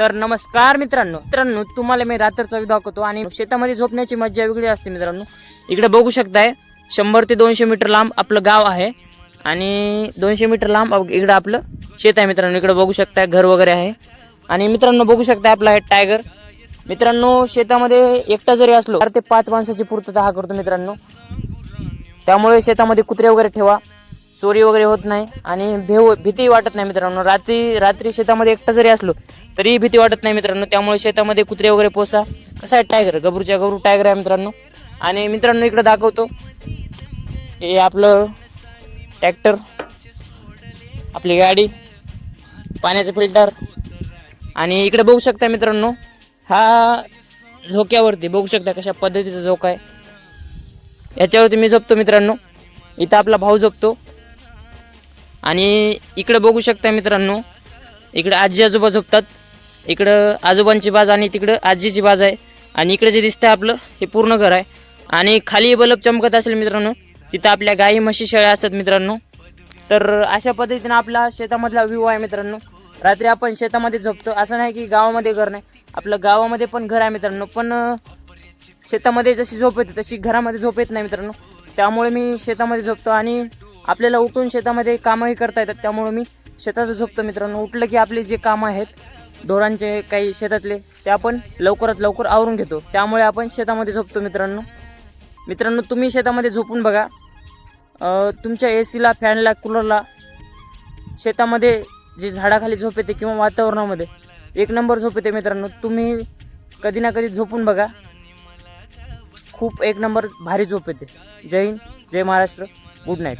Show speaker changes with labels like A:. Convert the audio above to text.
A: तर नमस्कार मित्रांनो तुम्हाला मी रात्रीचा व्हिडिओ दाखवतो आणि शेतामध्ये झोपण्याची मजा वेगळी असते मित्रांनो। इकडे बघू शकताय 100 ते 200 मीटर लांब आपलं गाव आहे आणि 200 मीटर लांब इकडे आपलं शेत आहे मित्रांनो। इकडे बघू शकताय घर वगैरे आहे आणि मित्रांनो बघू शकताय आपला हे टायगर। मित्रांनो शेतामध्ये एकटा जरी असलो 4 ते 5 माणसाची पूर्तता हा करतो मित्रांनो। त्यामुळे शेतामध्ये कुत्रे वगैरे ठेवा, चोरी वगैरे होत नाही आणि भीती वाटत नाही मित्रांनो। रात्री शेतामध्ये एकटा जरी असलो तरी भीती वाटत नाही मित्रांनो। त्यामुळे शेतामध्ये कुत्रे वगैरे पोसा। कसा आहे टायगर, गबरूच्या गबरू टायगर आहे मित्रांनो। आणि मित्रांनो इकडे दाखवतो, हे आपलं ट्रॅक्टर, आपली गाडी, पाण्याचं फिल्टर आणि इकडे बघू शकता मित्रांनो हा झोक्यावरती बघू शकता कशा पद्धतीचा झोका आहे, याच्यावरती मी झोपतो मित्रांनो। इथं आपला भाऊ झोपतो आणि इकडे बघू शकता मित्रांनो इकडे आजी आजोबा झोपतात। इकडं आजोबांची बाज आणि तिकडं आजीची बाज आहे आणि इकडे जे दिसतंय आपलं हे पूर्ण घर आहे आणि खाली बल्ब चमकत असेल मित्रांनो, तिथं आपल्या गाई म्हशी शेळ्या असतात मित्रांनो। तर अशा पद्धतीने आपला शेतामधला व्ह्यू आहे मित्रांनो। रात्री आपण शेतामध्ये झोपतो, असं नाही की गावामध्ये घर नाही, आपलं गावामध्ये पण घर आहे मित्रांनो, पण शेतामध्ये जशी झोप येते तशी घरामध्ये झोप येत नाही मित्रांनो। त्यामुळे मी शेतामध्ये झोपतो आणि आपल्याला उठून शेतामध्ये कामही करता येतात, त्यामुळे मी शेतात झोपतो मित्रांनो। उठलं की आपले जे कामं आहेत ढोरांचे काही शेतातले ते आपण लवकरात लवकर आवरून घेतो, त्यामुळे आपण शेतामध्ये झोपतो मित्रांनो तुम्ही शेतामध्ये झोपून बघा, तुमच्या एसीला, फॅनला, कूलरला शेतामध्ये जे झाडाखाली झोप येते किंवा वातावरणामध्ये एक नंबर झोप येते मित्रांनो। तुम्ही कधी ना कधी झोपून बघा, खूप एक नंबर भारी झोप येते। जय हिंद, जय महाराष्ट्र, गुड नाईट।